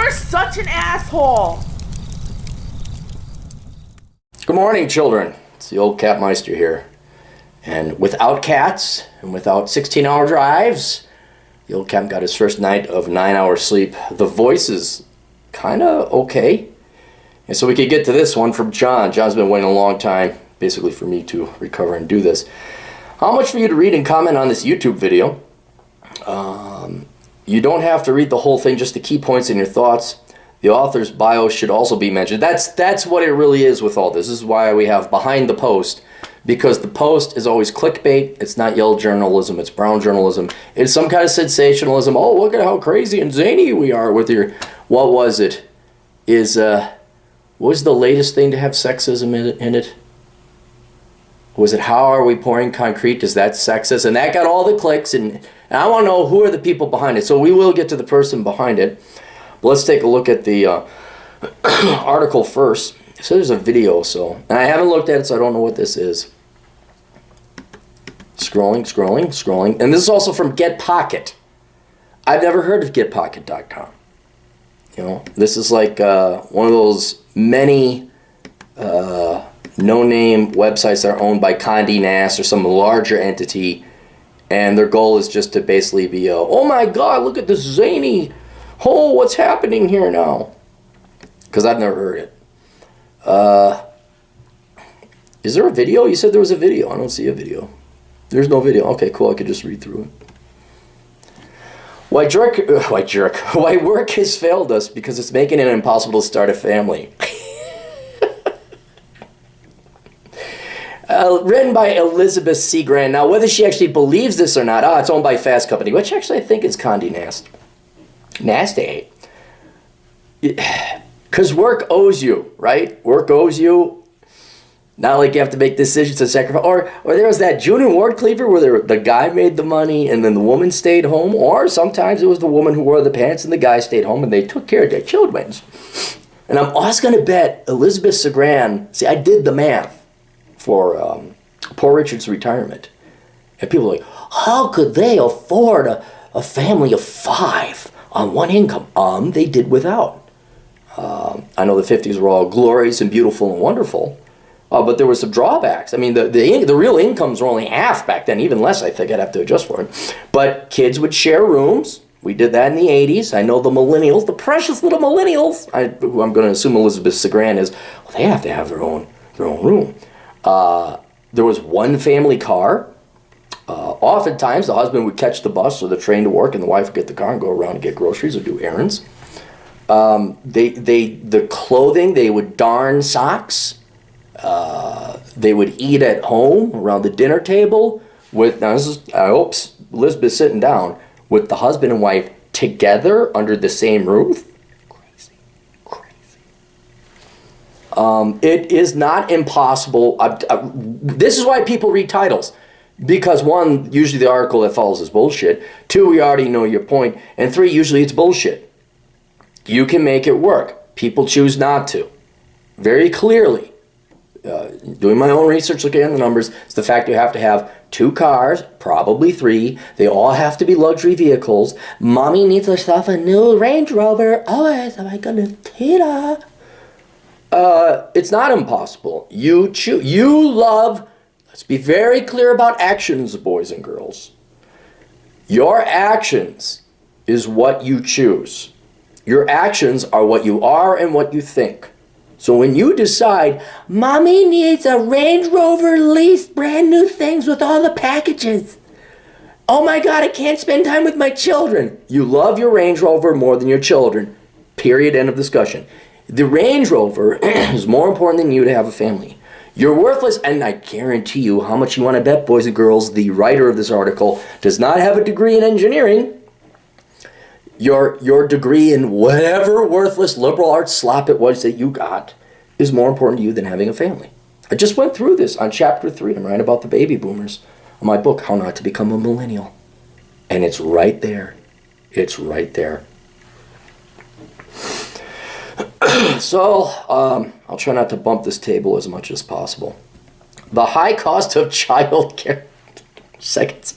You're such an asshole. Good morning, children. It's the old Catmeister here. And without cats and without 16-hour drives, the old Cap got his first night of 9 hours sleep. The voice is kind of okay. And so we could get to this one from John. John's been waiting a long time, basically for me to recover and do this. How much for you to read and comment on this YouTube video? You don't have to read the whole thing, just the key points in your thoughts. The author's bio should also be mentioned. That's what it really is with all this. This is why we have behind the post, because the post is always clickbait. It's not yellow journalism. It's brown journalism. It's some kind of sensationalism. Oh, look at how crazy and zany we are with your... What was it? What was the latest thing to have sexism in it? Was it how are we pouring concrete? Is that sexist? And that got all the clicks. And I want to know who are the people behind it. So we will get to the person behind it. But let's take a look at the article first. So there's a video. And I haven't looked at it, so I don't know what this is. Scrolling. And this is also from Get Pocket. I've never heard of GetPocket.com. You know, this is like one of those many no-name websites that are owned by Condé Nast or some larger entity, and their goal is just to basically be, oh my God, look at this zany, oh, what's happening here now? Because I've never heard it. Is there a video? You said there was a video. I don't see a video. There's no video. Okay, cool. I could just read through it. Why work has failed us because it's making it impossible to start a family. Written by Elizabeth Seagrand. Now, whether she actually believes this or not, it's owned by Fast Company, which actually I think is Condé Nast. Nasty. Because work owes you, right? Work owes you. Not like you have to make decisions to sacrifice. Or there was that June and Ward Cleaver where the guy made the money and then the woman stayed home. Or sometimes it was the woman who wore the pants and the guy stayed home and they took care of their children. And I'm also going to bet Elizabeth Seagrand, see, I did the math for Poor Richard's retirement. And people are like, how could they afford a family of 5 on one income? They did without. I know the 50s were all glorious and beautiful and wonderful, but there were some drawbacks. I mean, the real incomes were only half back then, even less, I think I'd have to adjust for it. But kids would share rooms. We did that in the 80s. I know the millennials, the precious little millennials, who I'm going to assume Elizabeth Seagrand is, well, they have to have their own room. There was one family car. Oftentimes, the husband would catch the bus or the train to work, and the wife would get the car and go around and get groceries or do errands. The clothing, they would darn socks. They would eat at home around the dinner table with, now this is, I hope Elizabeth sitting down, with the husband and wife together under the same roof. It is not impossible. This is why people read titles. Because 1, usually the article that follows is bullshit. 2, we already know your point. And 3, usually it's bullshit. You can make it work. People choose not to. Very clearly. Doing my own research, looking at the numbers, it's the fact you have to have 2 cars, probably 3. They all have to be luxury vehicles. Mommy needs herself a new Range Rover. Oh, am I gonna Tita? It's not impossible. You choose. You love, let's be very clear about actions, boys and girls. Your actions is what you choose. Your actions are what you are and what you think. So when you decide, Mommy needs a Range Rover lease, brand new things with all the packages. Oh my God, I can't spend time with my children. You love your Range Rover more than your children. Period. End of discussion. The Range Rover is more important than you to have a family. You're worthless, and I guarantee you, how much you want to bet, boys and girls, the writer of this article does not have a degree in engineering. Your degree in whatever worthless liberal arts slop it was that you got is more important to you than having a family. I just went through this on chapter 3. I'm writing about the baby boomers in my book, How Not to Become a Millennial. And it's right there. It's right there. So, I'll try not to bump this table as much as possible. The high cost of childcare. Seconds.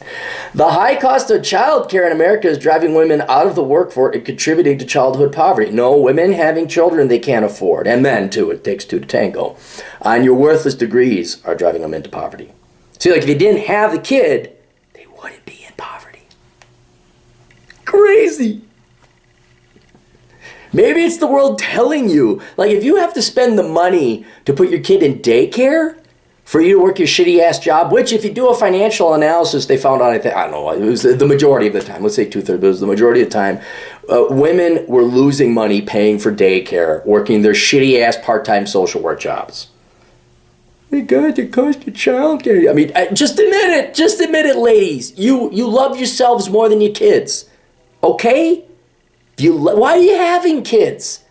The high cost of childcare in America is driving women out of the workforce and contributing to childhood poverty. No, women having children they can't afford, and men too. It takes two to tango. And your worthless degrees are driving them into poverty. See, like if you didn't have the kid, they wouldn't be in poverty. Crazy. Maybe it's the world telling you, like if you have to spend the money to put your kid in daycare for you to work your shitty ass job, which if you do a financial analysis, they found out, I don't know, it was the majority of the time, let's say 2/3, but it was the majority of the time, women were losing money paying for daycare, working their shitty ass part-time social work jobs. Hey God, the cost of childcare. I mean, just admit it, ladies. You love yourselves more than your kids, okay? Why are you having kids?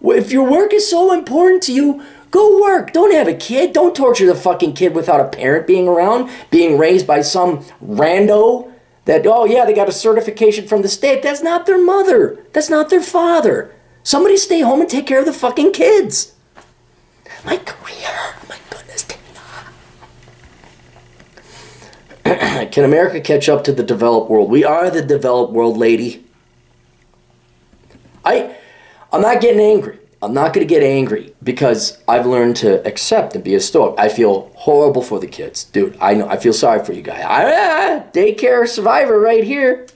If your work is so important to you, go work. Don't have a kid. Don't torture the fucking kid without a parent being around, being raised by some rando that, oh yeah, they got a certification from the state. That's not their mother. That's not their father. Somebody stay home and take care of the fucking kids. My career. My goodness, Dana. Can America catch up to the developed world? We are the developed world, lady. I'm not getting angry. I'm not going to get angry because I've learned to accept and be a stoic. I feel horrible for the kids. Dude, I know. I feel sorry for you guys. Daycare survivor right here.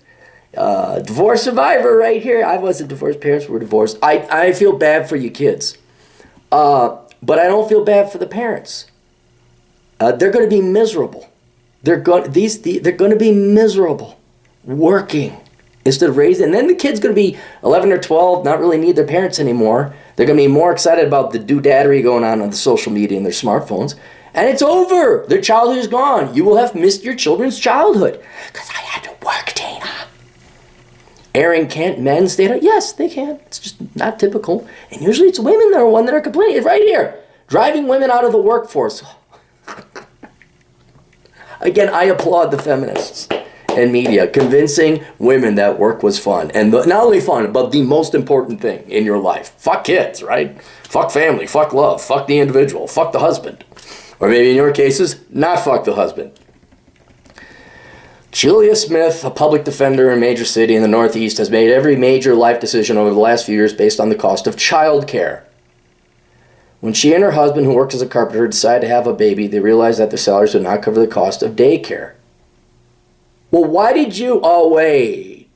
Divorce survivor right here. I wasn't divorced. Parents were divorced. I feel bad for you kids. But I don't feel bad for the parents. They're going to be miserable. They're going to be miserable working instead of raising. And then the kid's going to be 11 or 12, not really need their parents anymore. They're going to be more excited about the doodaddery going on the social media and their smartphones. And it's over. Their childhood is gone. You will have missed your children's childhood. Because I had to work, Dana. Aaron, can't men stay at? Yes, they can. It's just not typical. And usually it's women that are complaining. It's right here. Driving women out of the workforce. Again, I applaud the feminists and media convincing women that work was fun. And not only fun, but the most important thing in your life. Fuck kids, right? Fuck family, fuck love, fuck the individual, fuck the husband. Or maybe in your cases, not fuck the husband. Julia Smith, a public defender in a major city in the Northeast, has made every major life decision over the last few years based on the cost of childcare. When she and her husband, who works as a carpenter, decided to have a baby, they realized that their salaries would not cover the cost of daycare. Well, why did you... Oh, wait.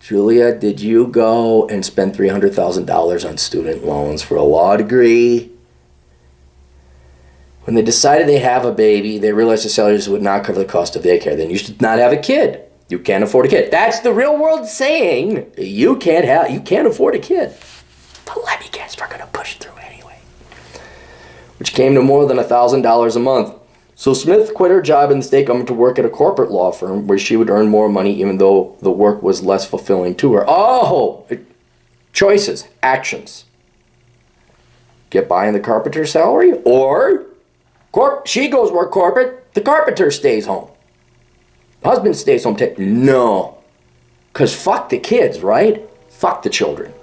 Julia, did you go and spend $300,000 on student loans for a law degree? When they decided they have a baby, they realized their salaries would not cover the cost of daycare. Then you should not have a kid. You can't afford a kid. That's the real world saying. You can't afford a kid. But let me guess, we're going to push through anyway. Which came to more than $1,000 a month. So Smith quit her job in the state government to work at a corporate law firm where she would earn more money even though the work was less fulfilling to her. Oh! Choices. Actions. Get by on the carpenter's salary, or she goes work corporate, the carpenter stays home. Husband stays home. No. Because fuck the kids, right? Fuck the children.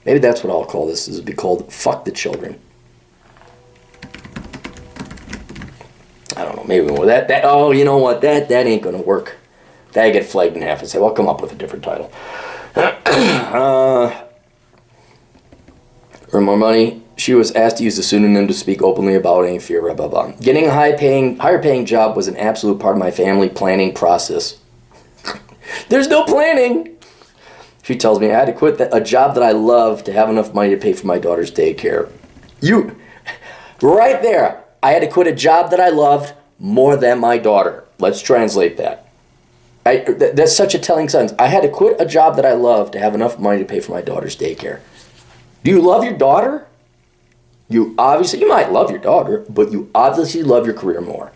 Maybe that's what I'll call this. This would be called fuck the children. I don't know, maybe more. Oh, you know what? That ain't gonna work. That'd get flagged in half and say, well, come up with a different title. Earn more money. She was asked to use the pseudonym to speak openly about any fear, blah, blah, blah. Getting a higher paying job was an absolute part of my family planning process. There's no planning. She tells me I had to quit a job that I love to have enough money to pay for my daughter's daycare. Right there. I had to quit a job that I loved more than my daughter. Let's translate that. That's such a telling sentence. I had to quit a job that I loved to have enough money to pay for my daughter's daycare. Do you love your daughter? You might love your daughter, but you obviously love your career more.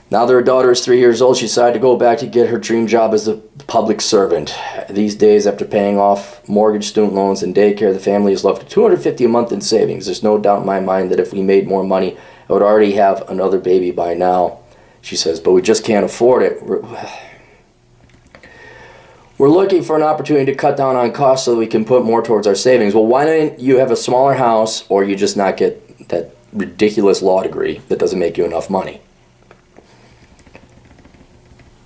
Now that her daughter is 3 years old, she decided to go back to get her dream job as a public servant. These days, after paying off mortgage, student loans, and daycare, the family is left with $250 a month in savings. There's no doubt in my mind that if we made more money, I would already have another baby by now, she says, but we just can't afford it. We're looking for an opportunity to cut down on costs so that we can put more towards our savings. Well, why don't you have a smaller house, or you just not get that ridiculous law degree that doesn't make you enough money?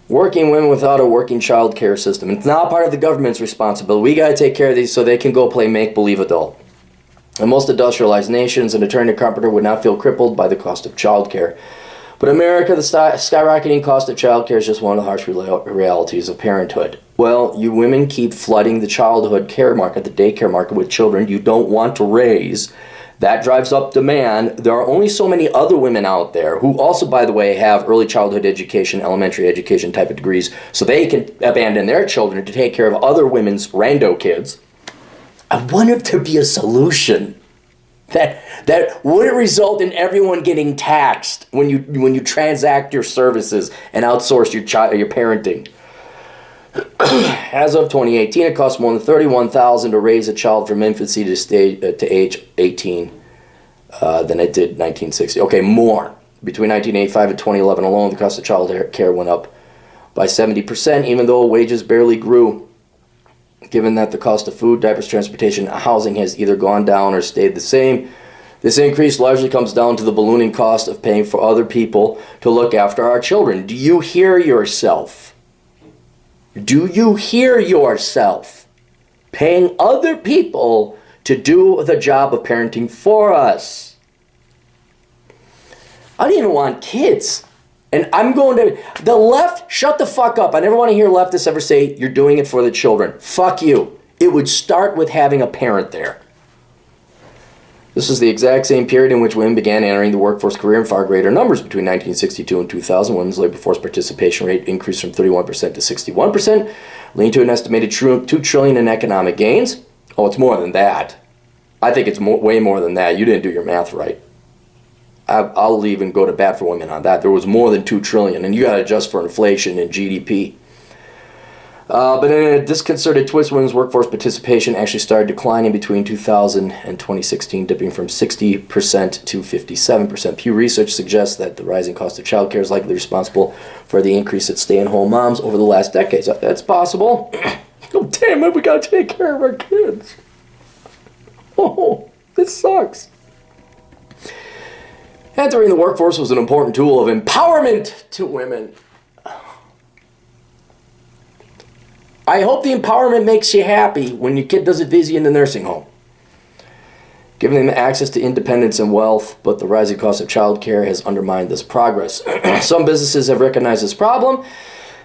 Working women without a working child care system. It's not part of the government's responsibility. We got to take care of these so they can go play make-believe adult. In most industrialized nations, an attorney carpenter would not feel crippled by the cost of child care. But in America, the skyrocketing cost of child care is just one of the harsh realities of parenthood. Well, you women keep flooding the childhood care market, the daycare market, with children you don't want to raise. That drives up demand. There are only so many other women out there who also, by the way, have early childhood education, elementary education type of degrees, so they can abandon their children to take care of other women's rando kids. I wonder if there'd be a solution that wouldn't result in everyone getting taxed when you transact your services and outsource your parenting. As of 2018, it costs more than $31,000 to raise a child from infancy to age 18 than it did 1960. Okay, more. Between 1985 and 2011 alone, the cost of child care went up by 70%, even though wages barely grew. Given that the cost of food, diapers, transportation, and housing has either gone down or stayed the same, this increase largely comes down to the ballooning cost of paying for other people to look after our children. Do you hear yourself? Do you hear yourself? Paying other people to do the job of parenting for us. I don't even want kids. And I'm going to, the left, shut the fuck up. I never want to hear leftists ever say, you're doing it for the children. Fuck you. It would start with having a parent there. This is the exact same period in which women began entering the workforce career in far greater numbers. Between 1962 and 2000, women's labor force participation rate increased from 31% to 61%, leading to an estimated $2 trillion in economic gains. Oh, it's more than that. I think it's way more than that. You didn't do your math right. I'll even go to bat for women on that. There was more than $2 trillion, and you got to adjust for inflation and GDP. But in a disconcerted twist, women's workforce participation actually started declining between 2000 and 2016, dipping from 60% to 57%. Pew Research suggests that the rising cost of childcare is likely responsible for the increase in stay-at-home moms over the last decades. That's possible. Oh, damn it, we got to take care of our kids. Oh, this sucks. Entering the workforce was an important tool of empowerment to women. I hope the empowerment makes you happy when your kid doesn't visit you in the nursing home. Giving them access to independence and wealth, but the rising cost of childcare has undermined this progress. Some businesses have recognized this problem,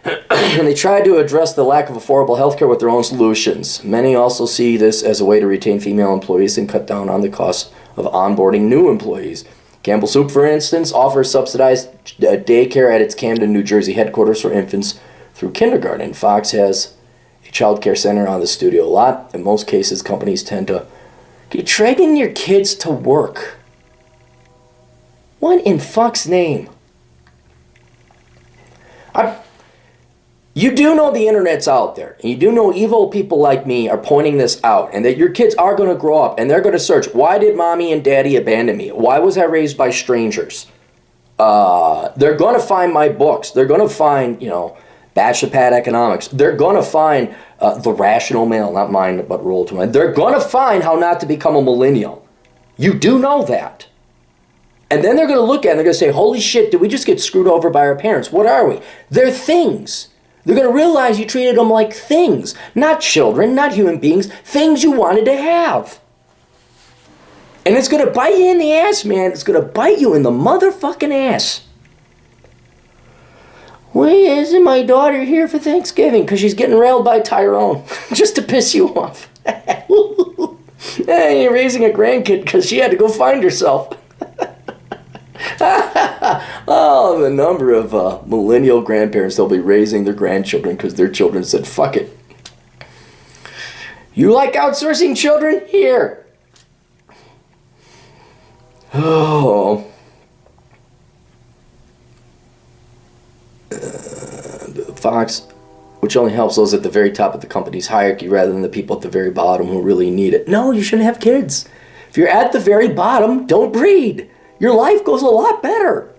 and they try to address the lack of affordable healthcare with their own solutions. Many also see this as a way to retain female employees and cut down on the cost of onboarding new employees. Campbell Soup, for instance, offers subsidized daycare at its Camden, New Jersey headquarters for infants through kindergarten. Fox has a child care center on the studio lot. In most cases, companies tend to get dragging your kids to work. What in fuck's name? You do know the internet's out there, and you do know evil people like me are pointing this out, and that your kids are going to grow up, and they're going to search, why did mommy and daddy abandon me? Why was I raised by strangers? They're going to find my books. They're going to find, Bachelor Pad Economics. They're going to find The Rational Male, not mine, but Roll to Mine. They're going to find How Not to Become a Millennial. You do know that. And then they're going to look at it and they're going to say, holy shit, did we just get screwed over by our parents? What are we? They're things. They're going to realize you treated them like things, not children, not human beings, things you wanted to have. And it's going to bite you in the ass, man. It's going to bite you in the motherfucking ass. Why isn't my daughter here for Thanksgiving? Because she's getting railed by Tyrone, just to piss you off. Hey, you're raising a grandkid because she had to go find herself. Oh, the number of millennial grandparents that'll be raising their grandchildren because their children said, fuck it. You like outsourcing children? Here. Oh. Fox, which only helps those at the very top of the company's hierarchy rather than the people at the very bottom who really need it. No, you shouldn't have kids. If you're at the very bottom, don't breed. Your life goes a lot better.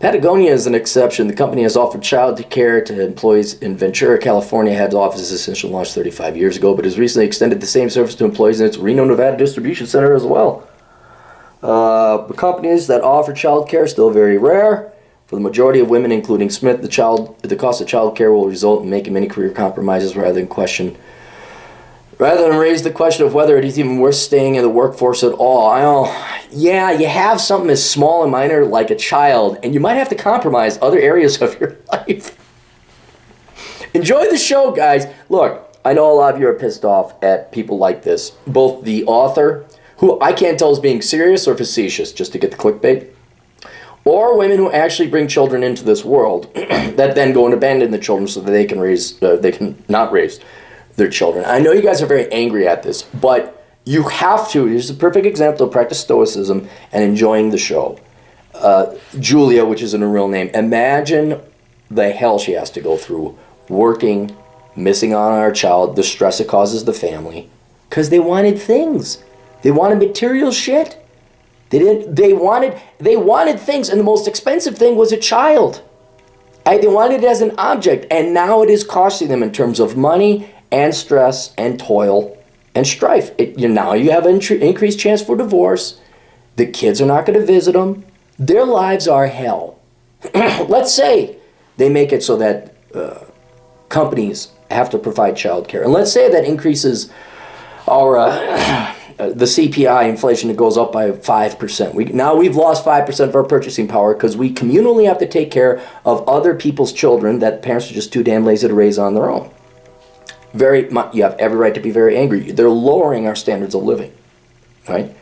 Patagonia is an exception. The company has offered child care to employees in Ventura, California, had offices since it launched 35 years ago, but has recently extended the same service to employees in its Reno, Nevada distribution center as well. The companies that offer child care are still very rare. For the majority of women, including Smith, the cost of child care will result in making many career compromises rather than raise the question of whether it is even worth staying in the workforce at all. Yeah, you have something as small and minor like a child, and you might have to compromise other areas of your life. Enjoy the show, guys. Look, I know a lot of you are pissed off at people like this. Both the author, who I can't tell is being serious or facetious just to get the clickbait, or women who actually bring children into this world that then go and abandon the children so that they can not raise their children. I know you guys are very angry at this, but you have to. Here's a perfect example of practice stoicism and enjoying the show. Julia, which isn't a real name, imagine the hell she has to go through working, missing out on our child, the stress it causes the family, because they wanted things. They wanted material shit. They wanted things, and the most expensive thing was a child. They wanted it as an object, and now it is costing them in terms of money and stress and toil and strife. Now you have an increased chance for divorce. The kids are not going to visit them. Their lives are hell. Let's say they make it so that companies have to provide child care. And let's say that increases our the CPI inflation that goes up by 5%. Now we've lost 5% of our purchasing power because we communally have to take care of other people's children that parents are just too damn lazy to raise on their own. You have every right to be very angry. They're lowering our standards of living, right?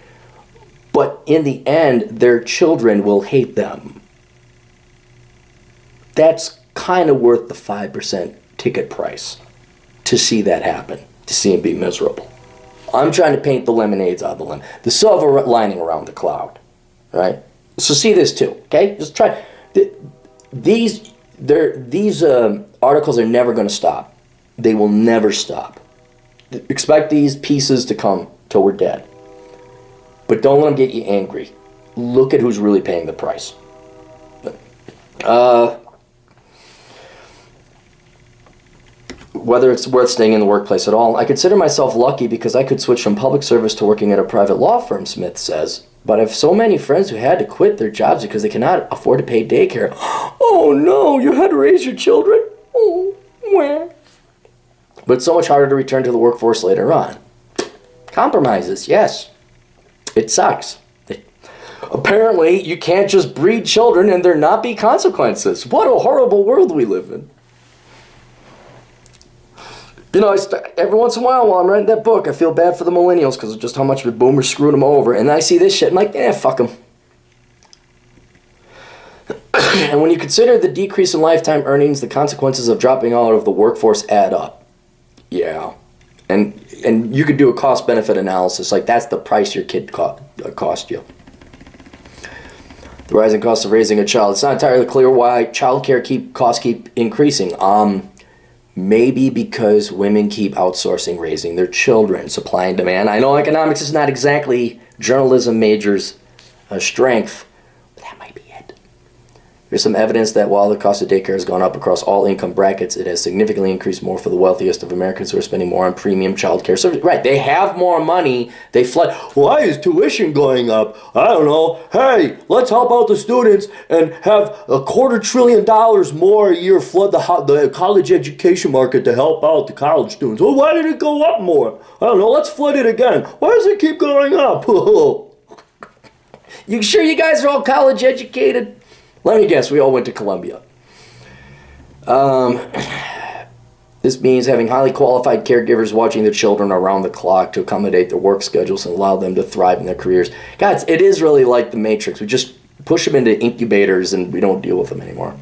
But in the end, their children will hate them. That's kind of worth the 5% ticket price to see that happen, to see them be miserable. I'm trying to paint the lemonades out of the lemon, the silver lining around the cloud, right? So see this too, okay? Just try. These articles are never going to stop. They will never stop. Expect these pieces to come till we're dead. But don't let them get you angry. Look at who's really paying the price. Whether it's worth staying in the workplace at all. I consider myself lucky because I could switch from public service to working at a private law firm, Smith says. But I have so many friends who had to quit their jobs because they cannot afford to pay daycare. Oh no, you had to raise your children? Oh, where? But it's so much harder to return to the workforce later on. Compromises, yes. It sucks. Apparently, you can't just breed children and there not be consequences. What a horrible world we live in. You know, every once in a while I'm writing that book, I feel bad for the millennials because of just how much the boomers screwed them over. And I see this shit, I'm like, fuck them. And when you consider the decrease in lifetime earnings, the consequences of dropping out of the workforce add up. Yeah. And you could do a cost-benefit analysis. Like, that's the price your kid cost you. The rising cost of raising a child. It's not entirely clear why childcare costs keep increasing. Maybe because women keep outsourcing raising their children, supply and demand. I know economics is not exactly journalism major's strength, but that might be it. There's some evidence that while the cost of daycare has gone up across all income brackets, it has significantly increased more for the wealthiest of Americans who are spending more on premium child care services. Right, they have more money. They flood. Why is tuition going up? I don't know. Hey, let's help out the students and have $250 billion more a year flood the college education market to help out the college students. Well, why did it go up more? I don't know. Let's flood it again. Why does it keep going up? You sure you guys are all college educated? Let me guess, we all went to Columbia. This means having highly qualified caregivers watching their children around the clock to accommodate their work schedules and allow them to thrive in their careers. Guys, it is really like the Matrix. We just push them into incubators and we don't deal with them anymore.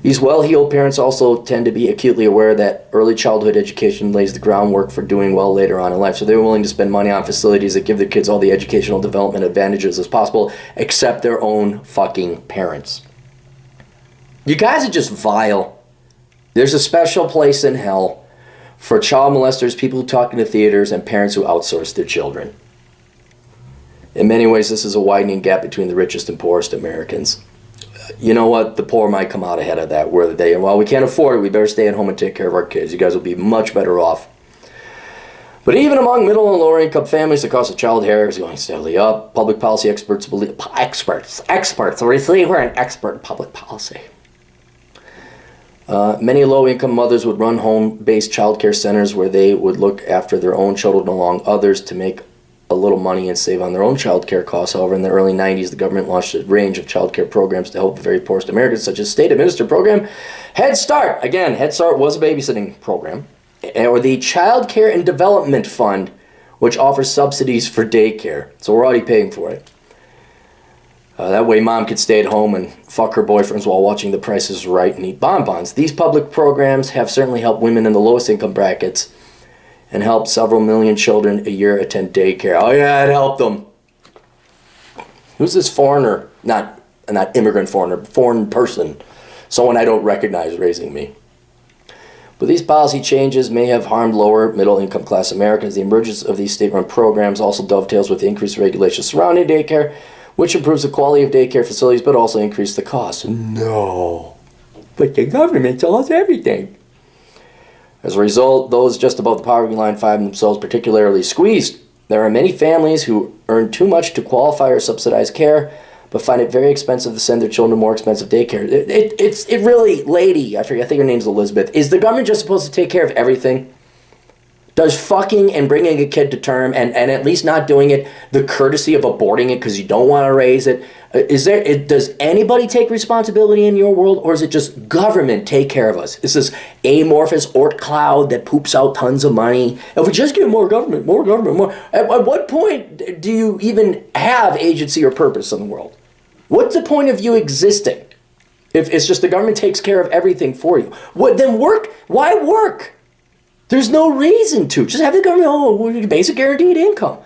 These well-heeled parents also tend to be acutely aware that early childhood education lays the groundwork for doing well later on in life. So they're willing to spend money on facilities that give their kids all the educational development advantages as possible, except their own fucking parents. You guys are just vile. There's a special place in hell for child molesters, people who talk in the theaters, and parents who outsource their children. In many ways, this is a widening gap between the richest and poorest Americans. You know what? The poor might come out ahead of that, where well, we can't afford it. We better stay at home and take care of our kids. You guys will be much better off. But even among middle and lower income families, the cost of child care is going steadily up. Public policy experts believe, we're an expert in public policy. Many low-income mothers would run home-based child care centers where they would look after their own children along others to make a little money and save on their own child care costs. However, in the early 90s, the government launched a range of child care programs to help the very poorest Americans, such as state-administered program Head Start. Again, Head Start was a babysitting program. Or the Child Care and Development Fund, which offers subsidies for daycare. So we're already paying for it. That way mom could stay at home and fuck her boyfriends while watching The Price is Right and eat bonbons. These public programs have certainly helped women in the lowest income brackets and helped several million children a year attend daycare. Oh yeah, it helped them. Who's this foreigner? Not immigrant foreigner, foreign person. Someone I don't recognize raising me. But these policy changes may have harmed lower middle-income class Americans. The emergence of these state-run programs also dovetails with the increased regulations surrounding daycare, which improves the quality of daycare facilities but also increases the cost. No. But the government tells us everything. As a result, those just above the poverty line find themselves particularly squeezed. There are many families who earn too much to qualify or subsidize care, but find it very expensive to send their children to more expensive daycare. It really, lady, I think her name's Elizabeth, is the government just supposed to take care of everything? Does fucking and bringing a kid to term and at least not doing it the courtesy of aborting it because you don't want to raise it, does anybody take responsibility in your world, or is it just government take care of us? Is this amorphous Oort cloud that poops out tons of money? If we just get more government, more. At what point do you even have agency or purpose in the world? What's the point of you existing if it's just the government takes care of everything for you? Then work? Why work? There's no reason to. Just have the government, basic guaranteed income.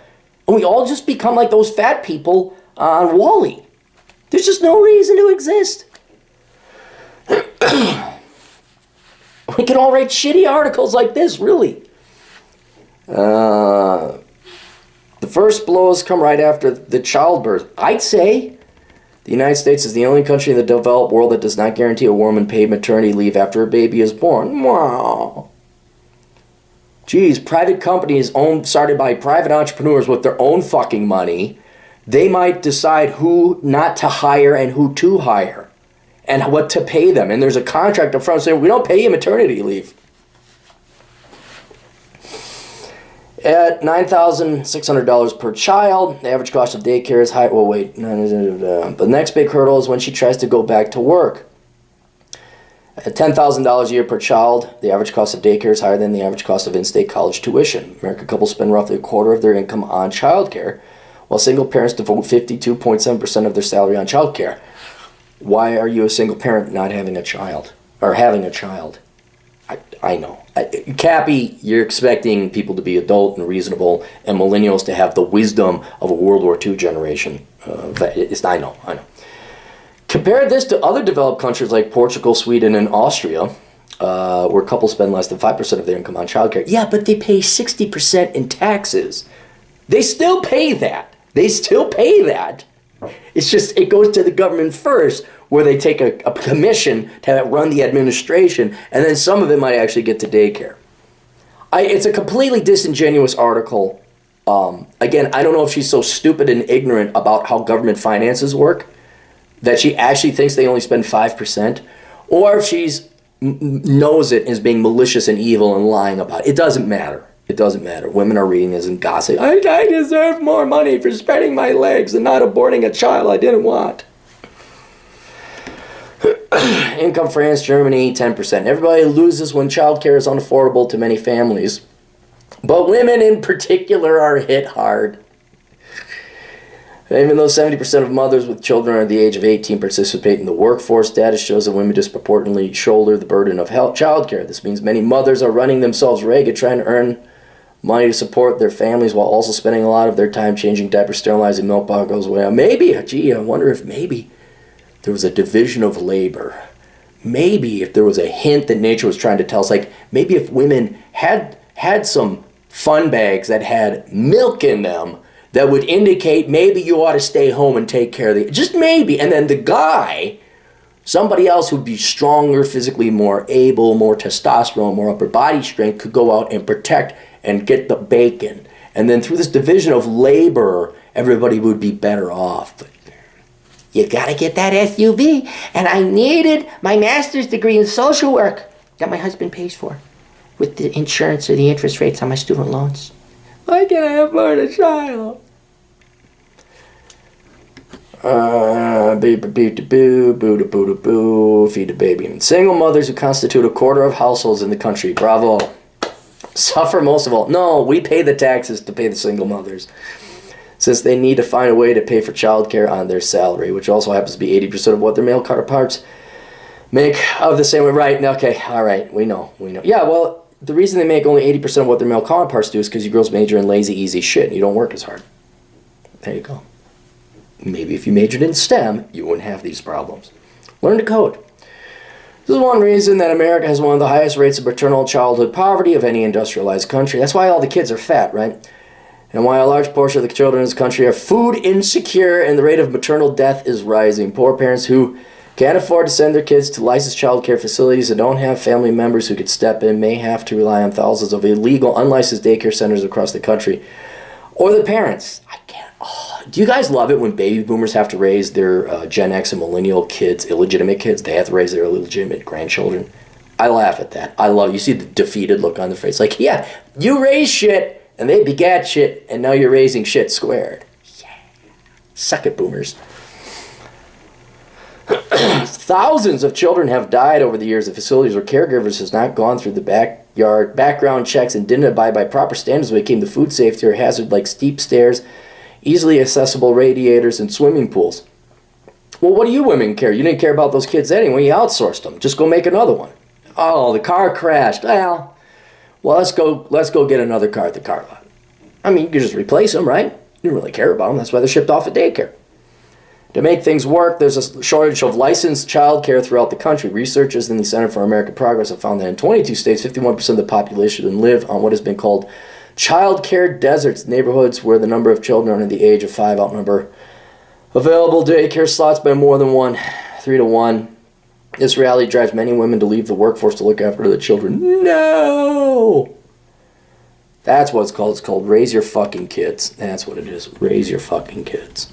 And we all just become like those fat people on Wall-E. There's just no reason to exist. We can all write shitty articles like this, really. The first blows come right after the childbirth. I'd say the United States is the only country in the developed world that does not guarantee a woman paid maternity leave after a baby is born. Wow. Geez, private companies started by private entrepreneurs with their own fucking money. They might decide who not to hire and who to hire and what to pay them. And there's a contract up front saying, we don't pay you maternity leave. At $9,600 per child, the average cost of daycare is high. Well, wait. The next big hurdle is when she tries to go back to work. At $10,000 a year per child, the average cost of daycare is higher than the average cost of in-state college tuition. American couples spend roughly a quarter of their income on childcare, while single parents devote 52.7% of their salary on childcare. Why are you a single parent not having a child? Or having a child? I know. Cappy, you're expecting people to be adult and reasonable, and millennials to have the wisdom of a World War II generation. I know. Compare this to other developed countries like Portugal, Sweden, and Austria, where couples spend less than 5% of their income on childcare. Yeah, but they pay 60% in taxes. They still pay that. It's just, it goes to the government first, where they take a commission to run the administration, and then some of it might actually get to daycare. It's a completely disingenuous article. Again, I don't know if she's so stupid and ignorant about how government finances work that she actually thinks they only spend 5%, or if she's knows it and is being malicious and evil and lying about it. It doesn't matter. Women are reading this and gossiping. I deserve more money for spreading my legs and not aborting a child I didn't want. Income France, Germany, 10%. Everybody loses when childcare is unaffordable to many families. But women in particular are hit hard. Even though 70% of mothers with children under the age of 18 participate in the workforce, data shows that women disproportionately shoulder the burden of childcare. This means many mothers are running themselves ragged trying to earn money to support their families while also spending a lot of their time changing diapers, sterilizing milk bottles. Well, I wonder if maybe there was a division of labor. Maybe if there was a hint that nature was trying to tell us, like maybe if women had some fun bags that had milk in them, that would indicate maybe you ought to stay home and take care of just maybe. And then the guy, somebody else who'd be stronger, physically more able, more testosterone, more upper body strength, could go out and protect and get the bacon. And then through this division of labor, everybody would be better off. But you gotta get that SUV. And I needed my master's degree in social work that my husband pays for with the insurance or the interest rates on my student loans. Why can't I afford a child? Feed the baby. And single mothers who constitute a quarter of households in the country. Bravo. Suffer most of all. No, we pay the taxes to pay the single mothers, since they need to find a way to pay for childcare on their salary, which also happens to be 80% of what their male counterparts make of the same way. Right, okay, all right, we know. Yeah, well, the reason they make only 80% of what their male counterparts do is because you girls major in lazy, easy shit, and you don't work as hard. There you go. Maybe if you majored in STEM, you wouldn't have these problems. Learn to code. This is one reason that America has one of the highest rates of maternal childhood poverty of any industrialized country. That's why all the kids are fat, right? And why a large portion of the children in this country are food insecure and the rate of maternal death is rising. Poor parents who can't afford to send their kids to licensed child care facilities and don't have family members who could step in may have to rely on thousands of illegal, unlicensed daycare centers across the country. Or the parents. Do you guys love it when baby boomers have to raise their Gen X and millennial kids, illegitimate kids? They have to raise their illegitimate grandchildren. I laugh at that. I love it. You see the defeated look on their face. Like, yeah, you raised shit, and they begat shit, and now you're raising shit squared. Yeah. Suck it, boomers. Thousands of children have died over the years at facilities where caregivers has not gone through the background checks and didn't abide by proper standards when it came to food safety or hazard like steep stairs, easily accessible radiators, and swimming pools. Well, what do you women care? You didn't care about those kids anyway. You outsourced them. Just go make another one. Oh, the car crashed. Well, let's go get another car at the car lot. I mean, you could just replace them, right? You don't really care about them. That's why they're shipped off at daycare. To make things work, there's a shortage of licensed child care throughout the country. Researchers in the Center for American Progress have found that in 22 states, 51% of the population live on what has been called child care deserts, neighborhoods where the number of children under the age of 5 outnumber available daycare slots by more than 3 to 1. This reality drives many women to leave the workforce to look after the children. No! That's what it's called. It's called raise your fucking kids. That's what it is. Raise your fucking kids.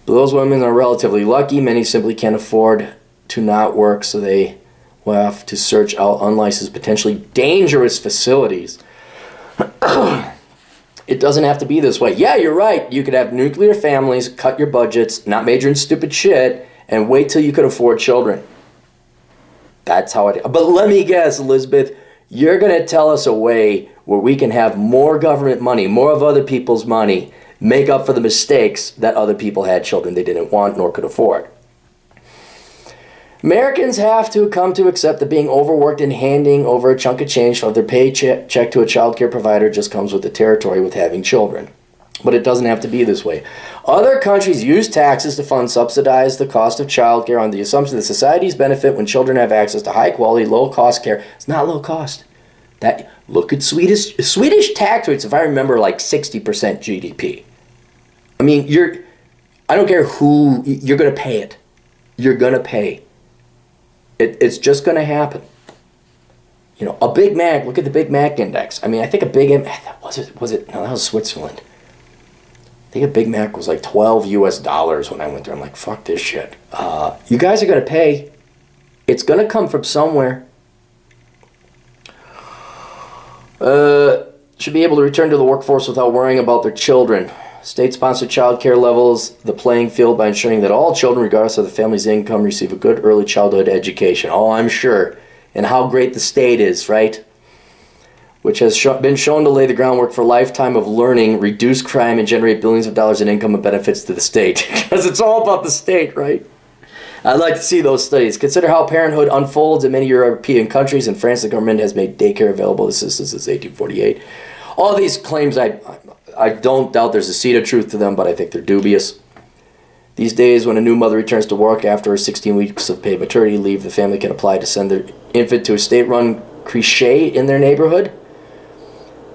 But those women are relatively lucky. Many simply can't afford to not work, so they will have to search out unlicensed, potentially dangerous facilities. It doesn't have to be this way. Yeah, you're right. You could have nuclear families, cut your budgets, not major in stupid shit, and wait till you could afford children. That's how it is. But let me guess, Elizabeth, you're going to tell us a way where we can have more government money, more of other people's money, make up for the mistakes that other people had children they didn't want nor could afford. Americans have to come to accept that being overworked and handing over a chunk of change of their paycheck to a child care provider just comes with the territory with having children. But it doesn't have to be this way. Other countries use taxes to subsidize the cost of child care on the assumption that societies benefit when children have access to high-quality, low-cost care. It's not low cost. Look at Swedish tax rates, if I remember, like 60% GDP. I mean, I don't care who, you're going to pay it. You're going to pay. It's just going to happen. You know, a Big Mac, look at the Big Mac index. I mean, I think no, that was Switzerland. I think a Big Mac was like $12 US when I went there. I'm like, fuck this shit. You guys are going to pay. It's going to come from somewhere. Should be able to return to the workforce without worrying about their children. State-sponsored child care levels the playing field by ensuring that all children, regardless of the family's income, receive a good early childhood education. Oh, I'm sure. And how great the state is, right? Which has been shown to lay the groundwork for a lifetime of learning, reduce crime, and generate billions of dollars in income and benefits to the state. Because it's all about the state, right? I'd like to see those studies. Consider how parenthood unfolds in many European countries. In France, the government has made daycare available to citizens since 1848. All these claims, I don't doubt there's a seed of truth to them, but I think they're dubious. These days, when a new mother returns to work after 16 weeks of paid maternity leave, the family can apply to send their infant to a state-run crèche in their neighborhood,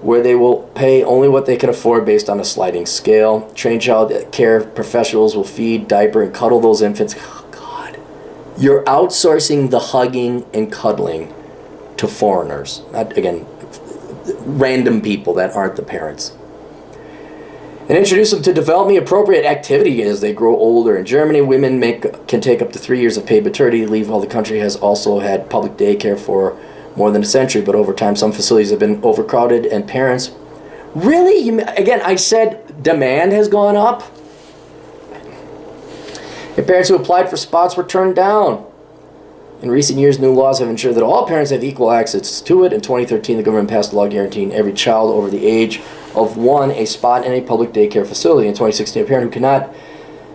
where they will pay only what they can afford based on a sliding scale. Trained child care professionals will feed, diaper, and cuddle those infants. Oh, God. You're outsourcing the hugging and cuddling to foreigners. Not, again, random people that aren't the parents. And introduce them to development-appropriate activity as they grow older. In Germany, women can take up to 3 years of paid maternity leave, while the country has also had public daycare for more than a century. But over time, some facilities have been overcrowded, and parents... Really? Again, I said demand has gone up? And parents who applied for spots were turned down. In recent years, new laws have ensured that all parents have equal access to it. In 2013, the government passed a law guaranteeing every child over the age of 1 a spot in a public daycare facility. In 2016, a parent who cannot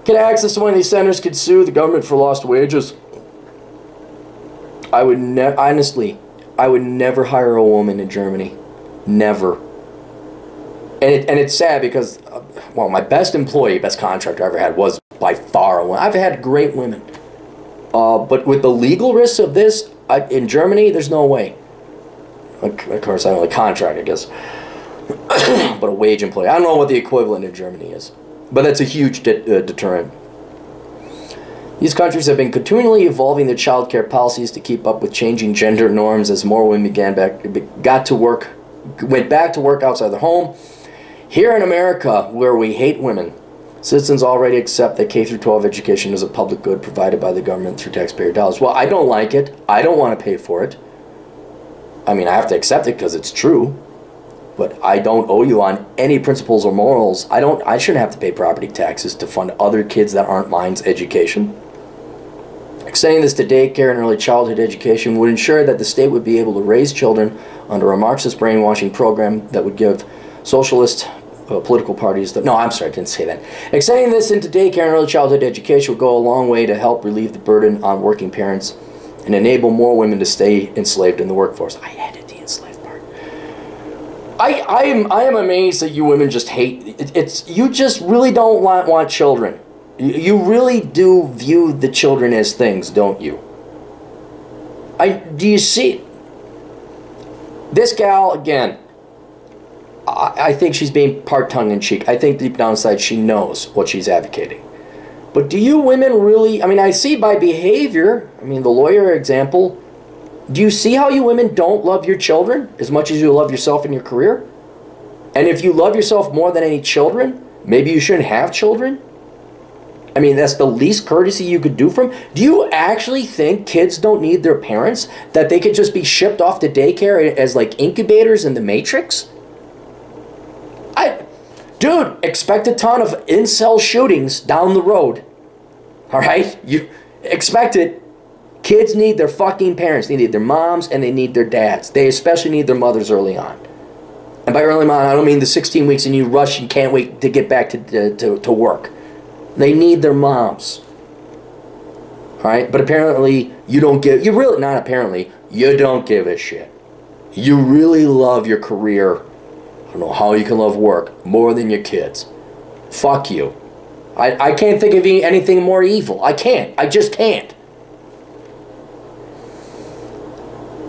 get access to one of these centers could sue the government for lost wages. Honestly, I would never hire a woman in Germany. Never. And it's sad because, well, my best contractor I ever had was by far a woman. I've had great women. But with the legal risks of this, in Germany, there's no way. Of course, I don't like contract, I guess. But a wage employee. I don't know what the equivalent in Germany is. But that's a huge deterrent. These countries have been continually evolving their child care policies to keep up with changing gender norms as more women went back to work outside the home. Here in America, where we hate women, citizens already accept that K-12 education is a public good provided by the government through taxpayer dollars. Well, I don't like it. I don't want to pay for it. I mean, I have to accept it because it's true. But I don't owe you on any principles or morals. I shouldn't have to pay property taxes to fund other kids that aren't mine's education. Extending this to daycare and early childhood education would ensure that the state would be able to raise children under a Marxist brainwashing program that would give socialist political parties... No, I'm sorry, I didn't say that. Extending this into daycare and early childhood education would go a long way to help relieve the burden on working parents and enable more women to stay enslaved in the workforce. I added the enslaved part. I am amazed that you women just hate... You just really don't want children. You really do view the children as things, don't you? Do you see... This gal, again... I think she's being part tongue-in-cheek. I think deep down inside she knows what she's advocating. But do you women really... I mean, I see by behavior, I mean, the lawyer example, do you see how you women don't love your children as much as you love yourself and your career? And if you love yourself more than any children, maybe you shouldn't have children? I mean, that's the least courtesy you could do for them. Do you actually think kids don't need their parents? That they could just be shipped off to daycare as like incubators in the Matrix? Dude, expect a ton of incel shootings down the road. All right? You expect it. Kids need their fucking parents. They need their moms and they need their dads. They especially need their mothers early on. And by early on, I don't mean the 16 weeks and you rush and can't wait to get back to work. They need their moms. All right? But apparently, you don't give a shit. You really love your career. I don't know how you can love work more than your kids. Fuck you. I can't think of anything more evil. I can't. I just can't.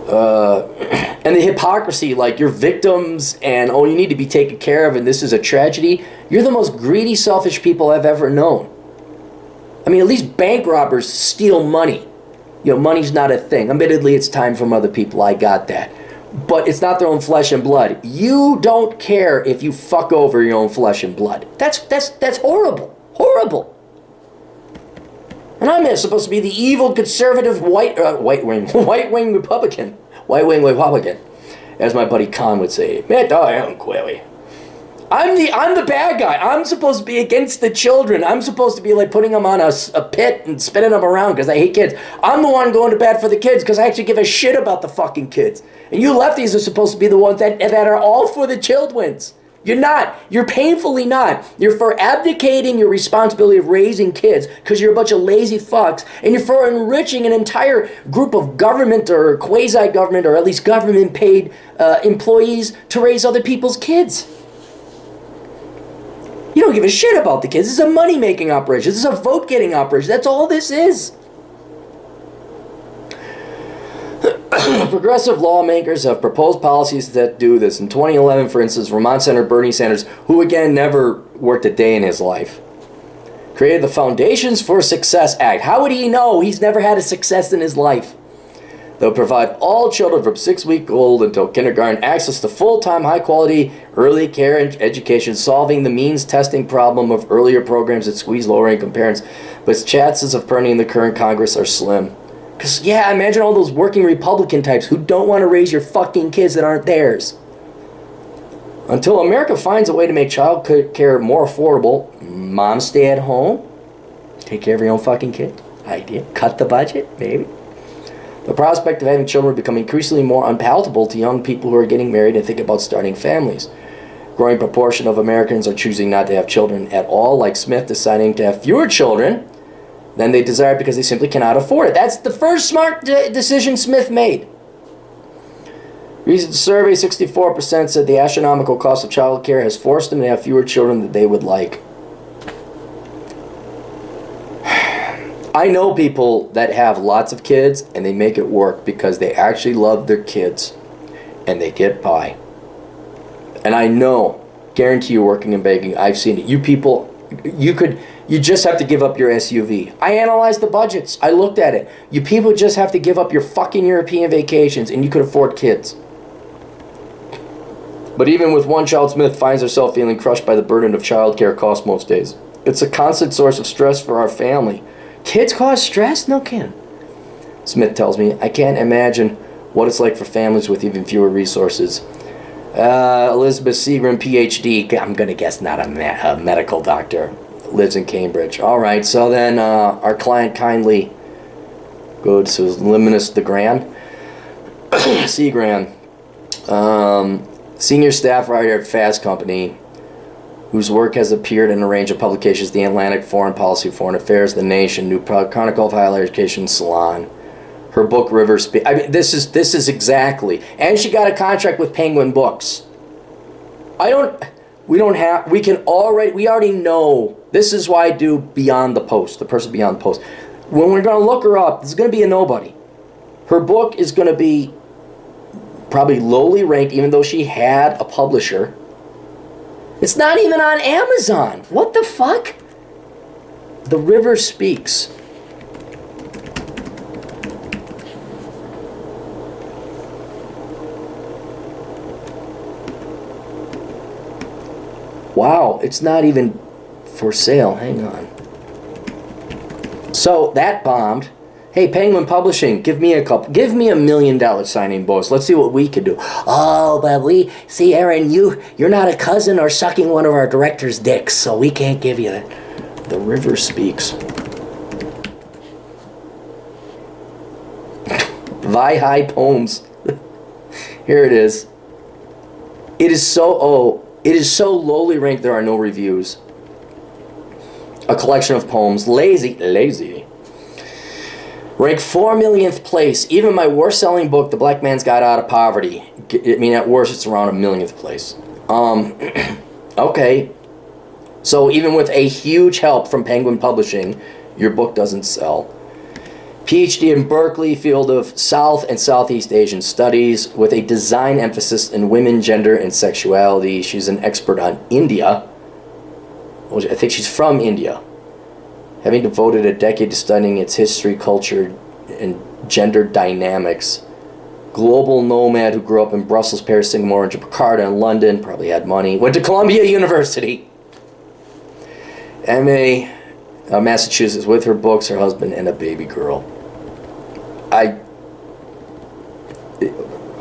And the hypocrisy, like you're victims and you need to be taken care of and this is a tragedy. You're the most greedy, selfish people I've ever known. I mean, at least bank robbers steal money. You know, money's not a thing. Admittedly, it's time from other people. I got that. But it's not their own flesh and blood. You don't care if you fuck over your own flesh and blood. That's horrible. Horrible. And I'm supposed to be the evil conservative white wing Republican, as my buddy Khan would say. I'm the bad guy. I'm supposed to be against the children. I'm supposed to be like putting them on a pit and spinning them around because I hate kids. I'm the one going to bat for the kids because I actually give a shit about the fucking kids. And you lefties are supposed to be the ones that are all for the children's. You're not. You're painfully not. You're for abdicating your responsibility of raising kids because you're a bunch of lazy fucks. And you're for enriching an entire group of government or quasi-government or at least government-paid employees to raise other people's kids. You don't give a shit about the kids. This is a money-making operation. This is a vote-getting operation. That's all this is. Progressive lawmakers have proposed policies that do this. In 2011, for instance, Vermont Senator Bernie Sanders, who again never worked a day in his life, created the Foundations for Success Act. How would he know? He's never had a success in his life. They'll provide all children from 6 weeks old until kindergarten access to full-time, high-quality early care and education, solving the means testing problem of earlier programs that squeeze lower-income parents. But chances of turning the current Congress are slim. Because, yeah, imagine all those working Republican types who don't want to raise your fucking kids that aren't theirs. Until America finds a way to make child care more affordable, moms stay at home, take care of your own fucking kid. Idea. Cut the budget, maybe. The prospect of having children will become increasingly more unpalatable to young people who are getting married and think about starting families. A growing proportion of Americans are choosing not to have children at all, like Smith deciding to have fewer children than they desire because they simply cannot afford it. That's the first smart decision Smith made. Recent survey, 64% said the astronomical cost of child care has forced them to have fewer children than they would like. I know people that have lots of kids and they make it work because they actually love their kids and they get by. And I know, guarantee you working in banking, I've seen it. You people, you just have to give up your SUV. I analyzed the budgets. I looked at it. You people just have to give up your fucking European vacations and you could afford kids. But even with one child, Smith finds herself feeling crushed by the burden of childcare costs most days. It's a constant source of stress for our family. Kids cause stress? No kidding. Smith tells me, I can't imagine what it's like for families with even fewer resources. Elizabeth Seagram, PhD, I'm going to guess not a medical doctor, lives in Cambridge. All right, so then our client kindly goes to Luminous the Grand. Seagram, senior staff writer at Fast Company, whose work has appeared in a range of publications: The Atlantic, Foreign Policy, Foreign Affairs, The Nation, New Chronicle of Higher Education, Salon. Her book, River Speak. I mean, this is exactly. And she got a contract with Penguin Books. We already know. This is why I do Beyond the Post, the person Beyond the Post. When we're going to look her up, it's going to be a nobody. Her book is going to be probably lowly ranked, even though she had a publisher. It's not even on Amazon. What the fuck? The River Speaks. Wow, it's not even for sale. Hang on. So that bombed. Hey, Penguin Publishing, give me $1 million signing bonus. Let's see what we can do. Oh, but see, Aaron, you're not a cousin or sucking one of our director's dicks, so we can't give you that. The River Speaks. Vi-Hi Poems. Here it is. It is so lowly ranked there are no reviews. A collection of poems. Lazy. Ranked 4 millionth place. Even my worst-selling book, The Black Man's Guide Out of Poverty. I mean, at worst, it's around 1 millionth place. Okay. So even with a huge help from Penguin Publishing, your book doesn't sell. PhD in Berkeley, field of South and Southeast Asian Studies, with a design emphasis in women, gender, and sexuality. She's an expert on India. I think she's from India. Having devoted a decade to studying its history, culture, and gender dynamics. Global nomad who grew up in Brussels, Paris, Singapore, and Jakarta, and London. Probably had money. Went to Columbia University. MA, Massachusetts, with her books, her husband, and a baby girl.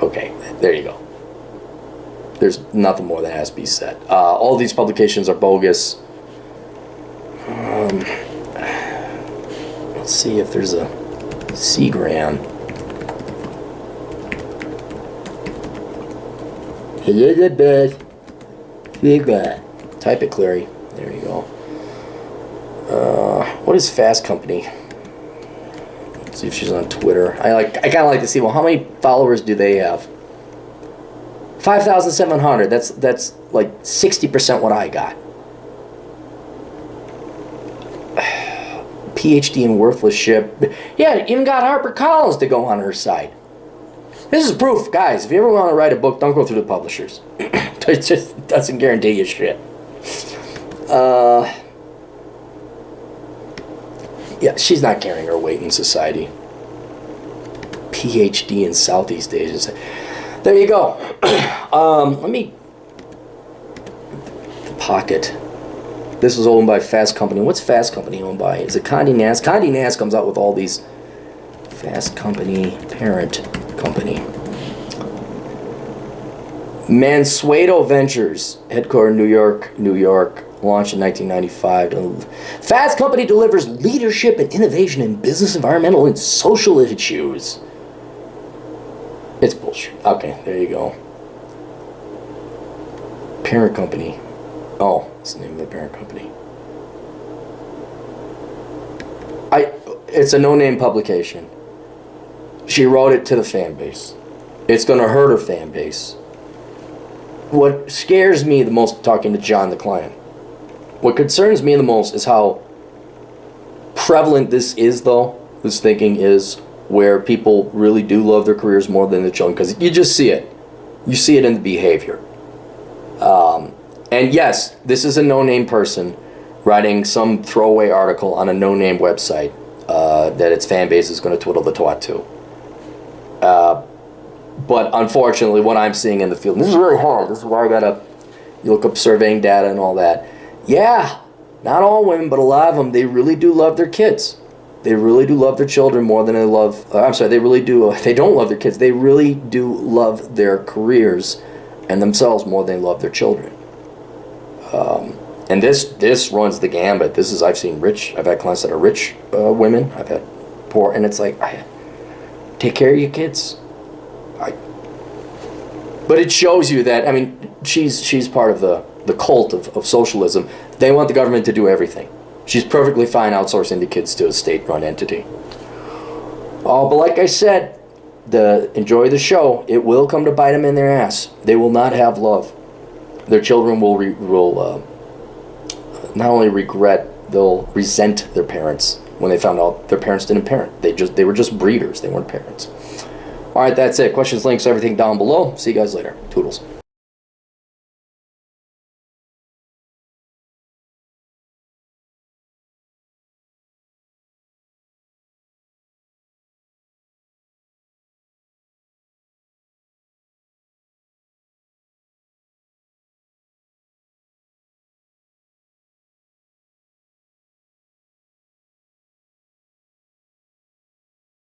Okay, there you go. There's nothing more that has to be said. All these publications are bogus. Let's see if there's a Seagram. Elizabeth Seagram. Type it, Clary. There you go. What is Fast Company? Let's see if she's on Twitter. I kind of like to see, well, how many followers do they have? 5,700. That's like 60% what I got. PhD in worthless shit. Yeah, even got HarperCollins to go on her side. This is proof, guys. If you ever want to write a book, don't go through the publishers. It just doesn't guarantee you shit. Yeah, she's not carrying her weight in society. PhD in Southeast Asia. There you go. Let me... The Pocket. This was owned by Fast Company. What's Fast Company owned by? Is it Condé Nast? Condé Nast comes out with all these Fast Company, parent company. Mansueto Ventures, headquartered in New York, launched in 1995. Fast Company delivers leadership and innovation in business, environmental, and social issues. It's bullshit. Okay, there you go. Parent company. Oh, that's the name of the parent company. It's a no-name publication. She wrote it to the fan base. It's going to hurt her fan base. What scares me the most, talking to John, the client, what concerns me the most is how prevalent this is, though. This thinking is where people really do love their careers more than the children, because you just see it. You see it in the behavior. And yes, this is a no-name person writing some throwaway article on a no-name website that its fan base is going to twiddle the twat to. But unfortunately, what I'm seeing in the field, and this is really hard, this is why you look up surveying data and all that. Yeah, not all women, but a lot of them, they really do love their kids. They really do love their children more than they love, they don't love their kids. They really do love their careers and themselves more than they love their children. And this runs the gambit. I've had clients that are rich women, I've had poor, and it's like, take care of your kids. But it shows you that, I mean, she's part of the cult of socialism. They want the government to do everything. She's perfectly fine outsourcing the kids to a state-run entity. Oh, but like I said, enjoy the show. It will come to bite them in their ass. They will not have love. Their children will not only regret, they'll resent their parents when they found out their parents didn't parent. They were just breeders. They weren't parents. All right, that's it. Questions, links, everything down below. See you guys later. Toodles.